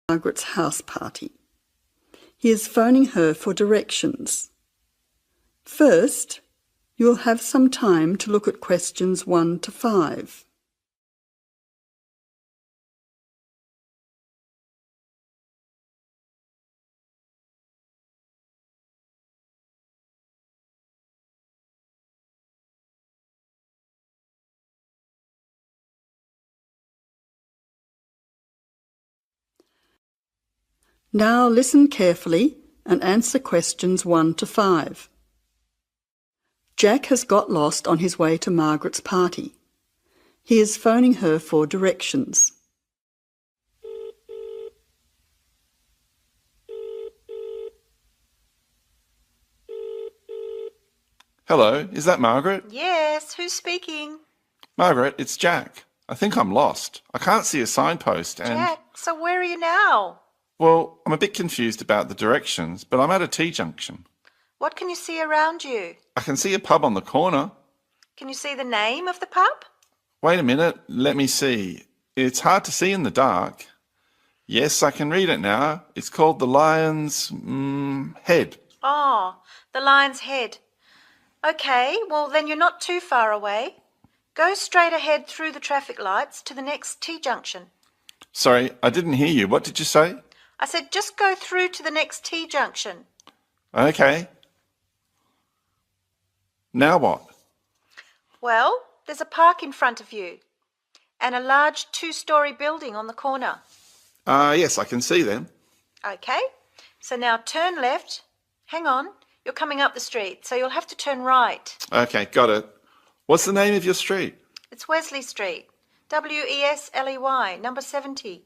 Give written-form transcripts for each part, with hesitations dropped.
Margaret's house party. He is phoning her for directions. First, you will have some time to look at questions 1 to 5. Now listen carefully and answer questions 1 to 5. Jack has got lost on his way to Margaret's party. He is phoning her for directions. Hello, is that Margaret? Yes, who's speaking? Margaret, it's Jack. I think I'm lost. I can't see a signpost and... Jack, so where are you now? Well, I'm a bit confused about the directions, but I'm at a T-junction. What can you see around you? I can see a pub on the corner. Can you see the name of the pub? Wait a minute, let me see. It's hard to see in the dark. Yes, I can read it now. It's called the Lion's Head. Oh, the Lion's Head. Okay, well then you're not too far away. Go straight ahead through the traffic lights to the next T-junction. Sorry, I didn't hear you. What did you say? I said just go through to the next T-junction. Okay. Now what? Well, there's a park in front of you and a large 2-storey building on the corner. Yes, I can see them. Okay, so now turn left. Hang on, you're coming up the street, so you'll have to turn right. Okay, got it. What's the name of your street? It's Wesley Street, Wesley, number 70.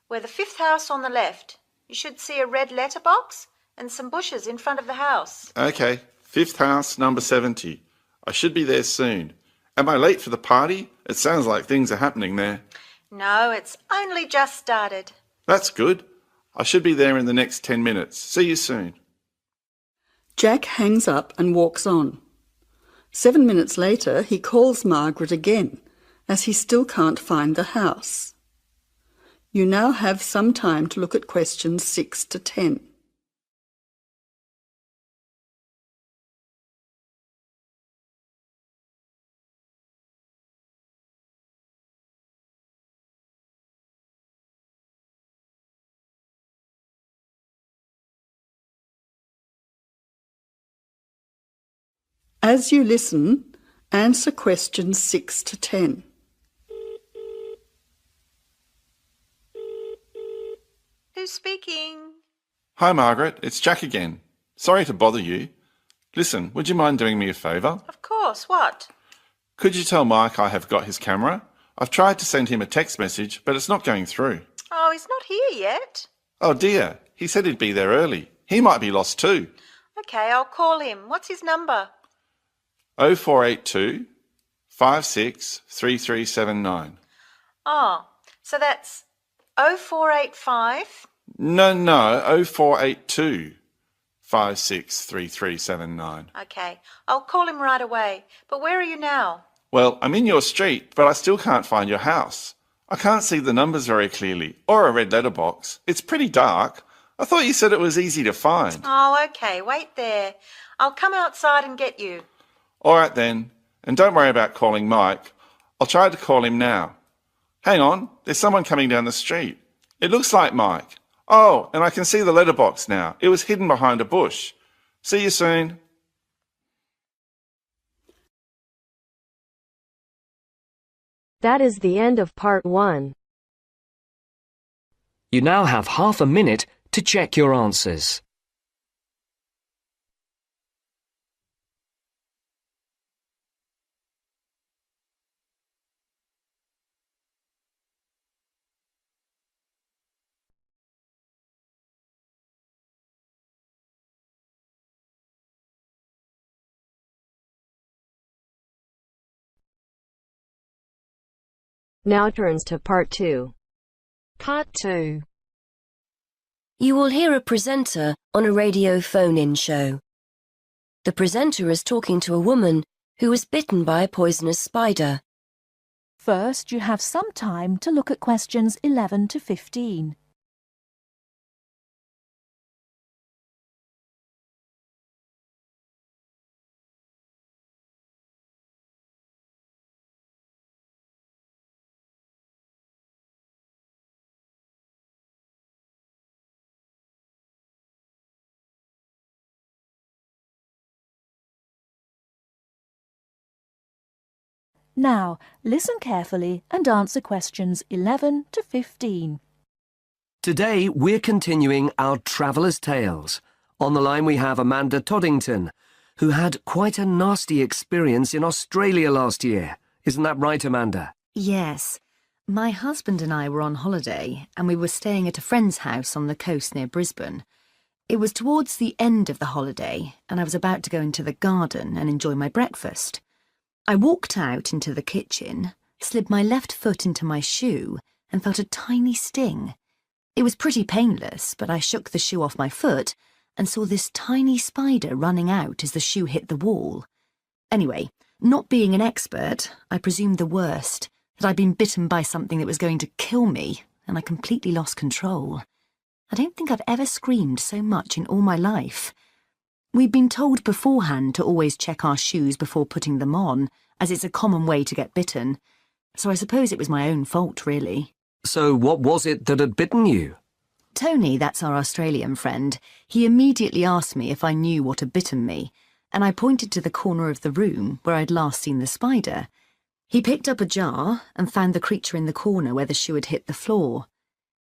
We're the 5th house on the left. You should see a red letterbox and some bushes in front of the house. Okay, 5th house, number 70. I should be there soon. Am I late for the party? It sounds like things are happening there. No, it's only just started. That's good. I should be there in the next 10 minutes. See you soon. Jack hangs up and walks on. 7 minutes later, he calls Margaret again, as he still can't find the house. You now have some time to look at questions 6 to 10. As you listen, answer questions 6 to 10. Who's speaking? Hi, Margaret. It's Jack again. Sorry to bother you. Listen, would you mind doing me a favour? Of course, what? Could you tell Mike I have got his camera? I've tried to send him a text message, but it's not going through. Oh, he's not here yet. Oh dear, he said he'd be there early. He might be lost too. Okay, I'll call him. What's his number? 0482 563379. Oh, so that's 0485. No, 0482 563379. Okay, I'll call him right away. But where are you now? Well, I'm in your street, but I still can't find your house. I can't see the numbers very clearly, or a red letterbox. It's pretty dark. I thought you said it was easy to find. Oh, okay, wait there. I'll come outside and get you. All right then, and don't worry about calling Mike. I'll try to call him now. Hang on, there's someone coming down the street. It looks like Mike. Oh, and I can see the letterbox now. It was hidden behind a bush. See you soon. That is the end of part 1. You now have half a minute to check your answers. Now turns to part 2. Part 2. You will hear a presenter on a radio phone-in show. The presenter is talking to a woman who was bitten by a poisonous spider. First, you have some time to look at questions 11 to 15. Now, listen carefully and answer questions 11 to 15. Today, we're continuing our Traveller's Tales. On the line we have Amanda Toddington, who had quite a nasty experience in Australia last year. Isn't that right, Amanda? Yes. My husband and I were on holiday, and we were staying at a friend's house on the coast near Brisbane. It was towards the end of the holiday, and I was about to go into the garden and enjoy my breakfast. I walked out into the kitchen, slid my left foot into my shoe, and felt a tiny sting. It was pretty painless, but I shook the shoe off my foot and saw this tiny spider running out as the shoe hit the wall. Anyway, not being an expert, I presumed the worst, that I'd been bitten by something that was going to kill me, and I completely lost control. I don't think I've ever screamed so much in all my life. We'd been told beforehand to always check our shoes before putting them on, as it's a common way to get bitten. So I suppose it was my own fault, really. So what was it that had bitten you? Tony, that's our Australian friend, he immediately asked me if I knew what had bitten me, and I pointed to the corner of the room where I'd last seen the spider. He picked up a jar and found the creature in the corner where the shoe had hit the floor.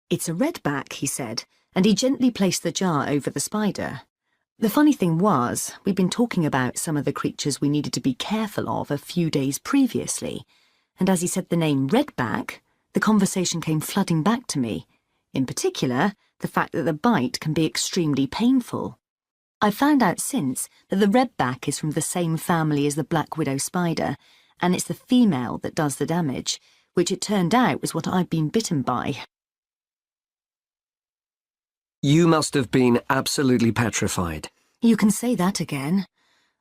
"It's a redback," he said, and he gently placed the jar over the spider. The funny thing was, we'd been talking about some of the creatures we needed to be careful of a few days previously, and as he said the name redback, the conversation came flooding back to me. In particular, the fact that the bite can be extremely painful. I've found out since that the redback is from the same family as the black widow spider, and it's the female that does the damage, which it turned out was what I'd been bitten by. You must have been absolutely petrified. You can say that again.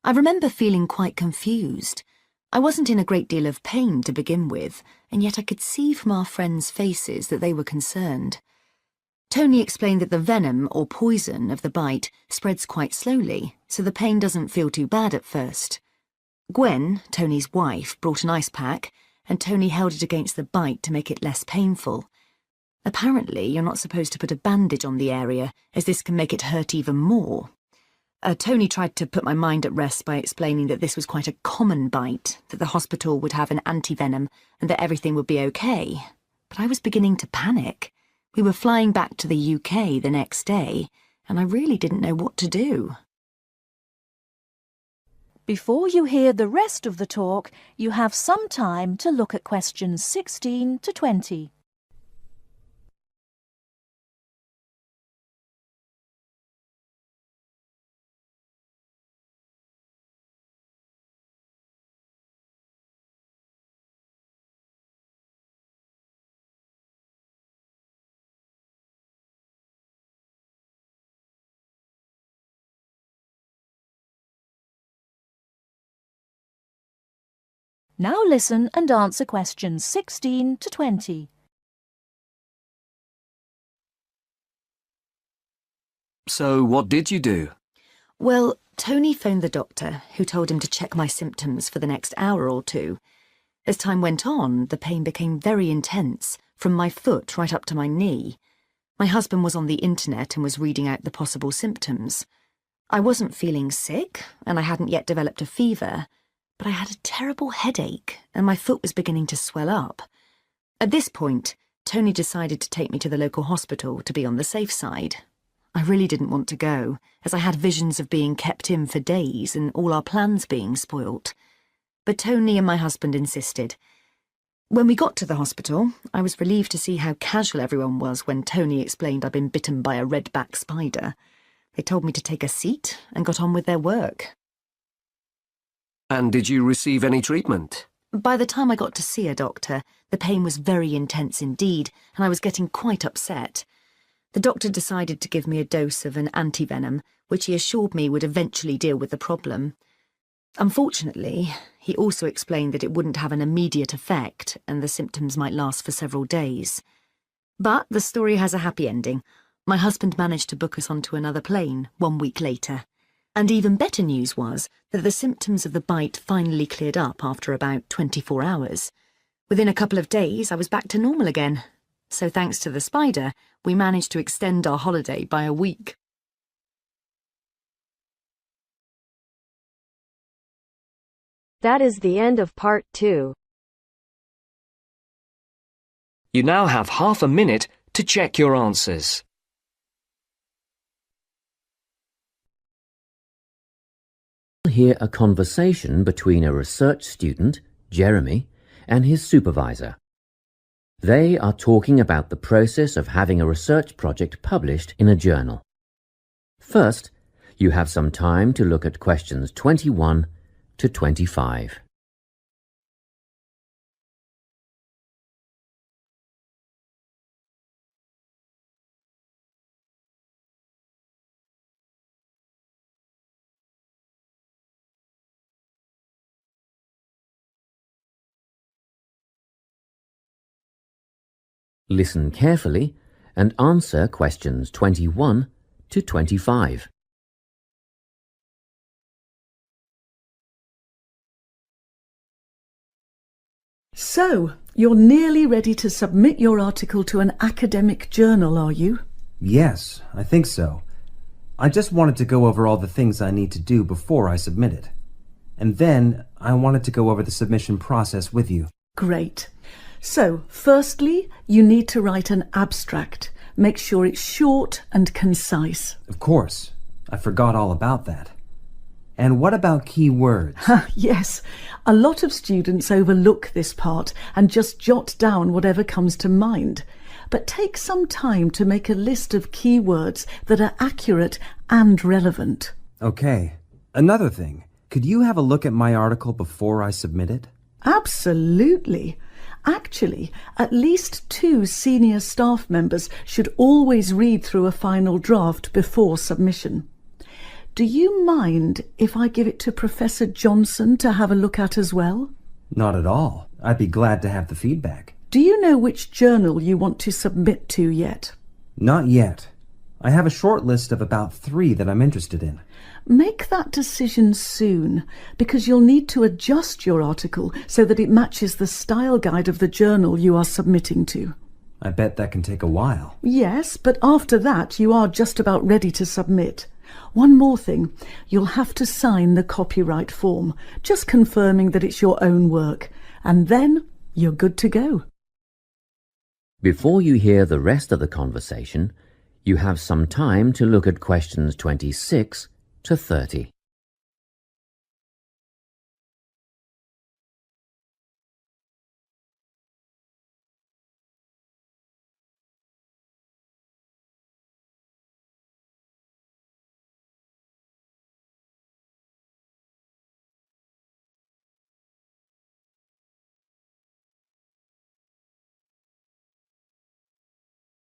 I remember feeling quite confused. I wasn't in a great deal of pain to begin with, and yet I could see from our friends' faces that they were concerned. Tony explained that the venom or poison of the bite spreads quite slowly, so the pain doesn't feel too bad at first. Gwen, Tony's wife, brought an ice pack, and Tony held it against the bite to make it less painful. Apparently, you're not supposed to put a bandage on the area, as this can make it hurt even more. Tony tried to put my mind at rest by explaining that this was quite a common bite, that the hospital would have an antivenom, and that everything would be okay. But I was beginning to panic. We were flying back to the UK the next day, and I really didn't know what to do. Before you hear the rest of the talk, you have some time to look at questions 16 to 20. Now listen and answer questions 16 to 20. So what did you do? Well, Tony phoned the doctor, who told him to check my symptoms for the next hour or two. As time went on, the pain became very intense, from my foot right up to my knee. My husband was on the internet and was reading out the possible symptoms. I wasn't feeling sick, and I hadn't yet developed a fever, but I had a terrible headache, and my foot was beginning to swell up. At this point, Tony decided to take me to the local hospital to be on the safe side. I really didn't want to go, as I had visions of being kept in for days and all our plans being spoilt. But Tony and my husband insisted. When we got to the hospital, I was relieved to see how casual everyone was when Tony explained I'd been bitten by a redback spider. They told me to take a seat and got on with their work. And did you receive any treatment? By the time I got to see a doctor, the pain was very intense indeed, and I was getting quite upset. The doctor decided to give me a dose of an antivenom, which he assured me would eventually deal with the problem. Unfortunately, he also explained that it wouldn't have an immediate effect, and the symptoms might last for several days. But the story has a happy ending. My husband managed to book us onto another plane 1 week later. And even better news was that the symptoms of the bite finally cleared up after about 24 hours. Within a couple of days, I was back to normal again. So thanks to the spider, we managed to extend our holiday by a week. That is the end of part 2. You now have half a minute to check your answers. You'll hear a conversation between a research student, Jeremy, and his supervisor. They are talking about the process of having a research project published in a journal. First, you have some time to look at questions 21 to 25. Listen carefully and answer questions 21 to 25. So, you're nearly ready to submit your article to an academic journal, are you? Yes, I think so. I just wanted to go over all the things I need to do before I submit it. And then I wanted to go over the submission process with you. Great. So, firstly, you need to write an abstract. Make sure it's short and concise. Of course. I forgot all about that. And what about key words? Yes, a lot of students overlook this part and just jot down whatever comes to mind. But take some time to make a list of key words that are accurate and relevant. Okay. Another thing. Could you have a look at my article before I submit it? Absolutely. Actually, at least 2 senior staff members should always read through a final draft before submission. Do you mind if I give it to Professor Johnson to have a look at as well? Not at all. I'd be glad to have the feedback. Do you know which journal you want to submit to yet? Not yet. I have a short list of about 3 that I'm interested in. Make that decision soon, because you'll need to adjust your article so that it matches the style guide of the journal you are submitting to. I bet that can take a while. Yes, but after that you are just about ready to submit. One more thing, you'll have to sign the copyright form, just confirming that it's your own work, and then you're good to go. Before you hear the rest of the conversation, you have some time to look at questions 26 to 30.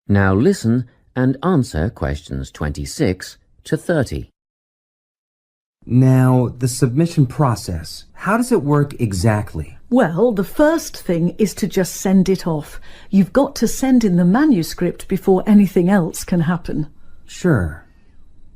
Now listen and answer questions 26 to 30. Now, the submission process. How does it work exactly? Well, the first thing is to just send it off. You've got to send in the manuscript before anything else can happen. Sure.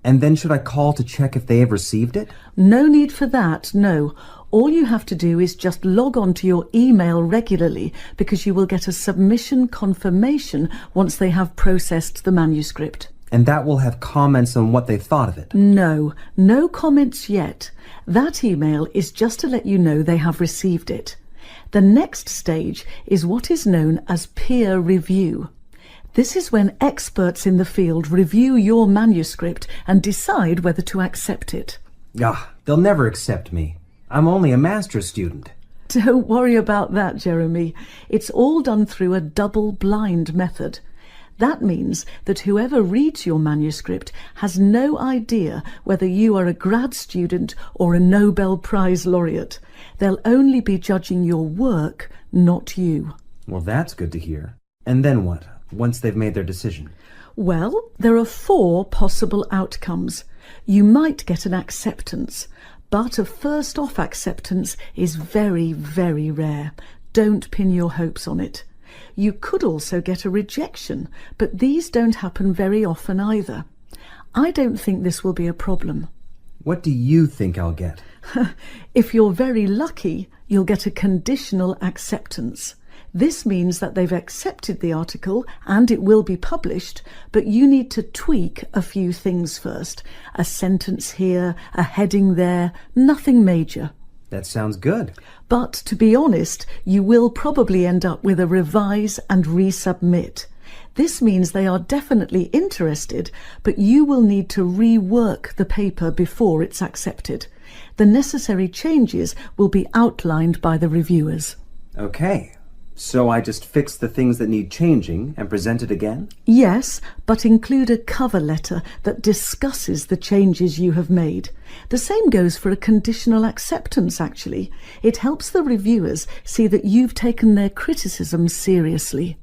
And then should I call to check if they have received it? No need for that, no. All you have to do is just log on to your email regularly, because you will get a submission confirmation once they have processed the manuscript. And that will have comments on what they thought of it? No comments yet. That email is just to let you know they have received it. The next stage is what is known as peer review. This is when experts in the field review your manuscript and decide whether to accept it. They'll never accept me. I'm only a master's student. Don't worry about that, Jeremy. It's all done through a double-blind method. That means that whoever reads your manuscript has no idea whether you are a grad student or a Nobel Prize laureate. They'll only be judging your work, not you. Well, that's good to hear. And then what, once they've made their decision? Well, there are 4 possible outcomes. You might get an acceptance, but a first-off acceptance is very, very rare. Don't pin your hopes on it. You could also get a rejection, but these don't happen very often either. I don't think this will be a problem. What do you think I'll get? If you're very lucky, you'll get a conditional acceptance. This means that they've accepted the article and it will be published, but you need to tweak a few things first. A sentence here, a heading there, nothing major. That sounds good. But to be honest, you will probably end up with a revise and resubmit. This means they are definitely interested, but you will need to rework the paper before it's accepted. The necessary changes will be outlined by the reviewers. Okay. So I just fix the things that need changing and present it again? Yes, but include a cover letter that discusses the changes you have made. The same goes for a conditional acceptance, actually. It helps the reviewers see that you've taken their criticism seriously.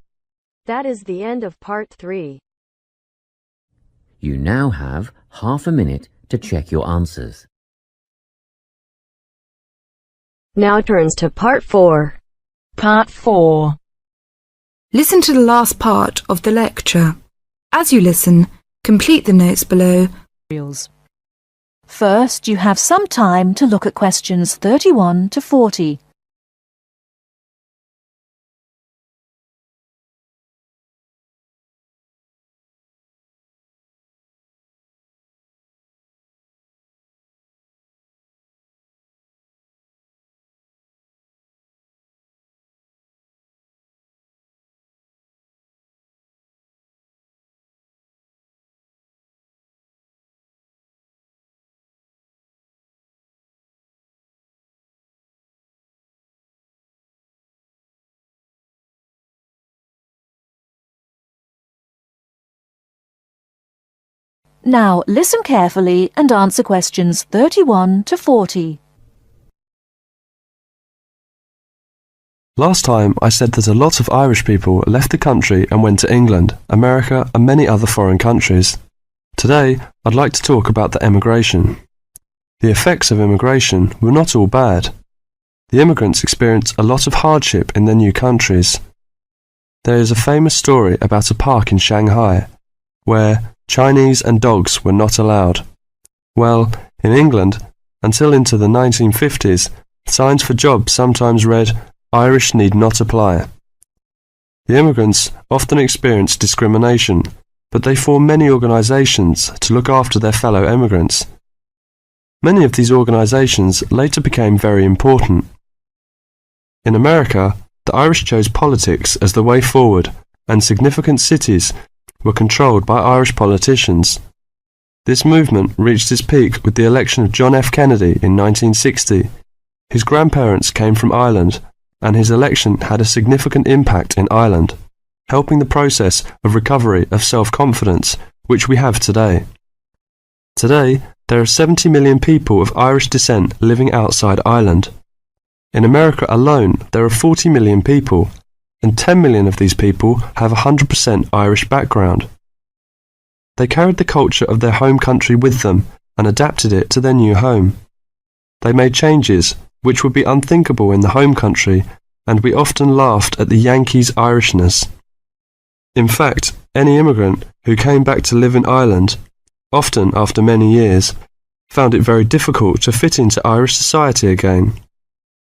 That is the end of part 3. You now have half a minute to check your answers. Now turns to part 4. Part 4. Listen to the last part of the lecture. As you listen, complete the notes below. First, you have some time to look at questions 31 to 40. Now listen carefully and answer questions 31 to 40. Last time I said that a lot of Irish people left the country and went to England, America and many other foreign countries. Today I'd like to talk about the emigration. The effects of immigration were not all bad. The immigrants experienced a lot of hardship in their new countries. There is a famous story about a park in Shanghai where Chinese and dogs were not allowed. Well, in England, until into the 1950s, signs for jobs sometimes read, "Irish need not apply." The immigrants often experienced discrimination, but they formed many organisations to look after their fellow immigrants. Many of these organisations later became very important. In America, the Irish chose politics as the way forward, and significant cities were controlled by Irish politicians. This movement reached its peak with the election of John F. Kennedy in 1960. His grandparents came from Ireland, and his election had a significant impact in Ireland, helping the process of recovery of self-confidence which we have today. Today, there are 70 million people of Irish descent living outside Ireland. In America alone, there are 40 million people, and 10 million of these people have a 100% Irish background. They carried the culture of their home country with them and adapted it to their new home. They made changes which would be unthinkable in the home country, and we often laughed at the Yankees' Irishness. In fact, any immigrant who came back to live in Ireland, often after many years, found it very difficult to fit into Irish society again.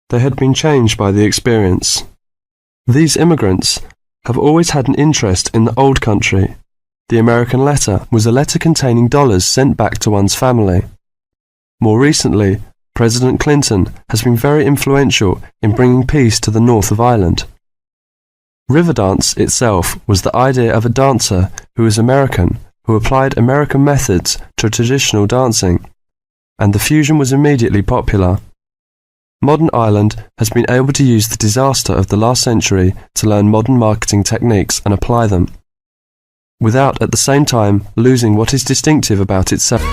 They had been changed by the experience. These immigrants have always had an interest in the old country. The American letter was a letter containing dollars sent back to one's family. More recently, President Clinton has been very influential in bringing peace to the north of Ireland. Riverdance itself was the idea of a dancer who was American, who applied American methods to traditional dancing, and the fusion was immediately popular. Modern Ireland has been able to use the disaster of the last century to learn modern marketing techniques and apply them, without at the same time losing what is distinctive about itself.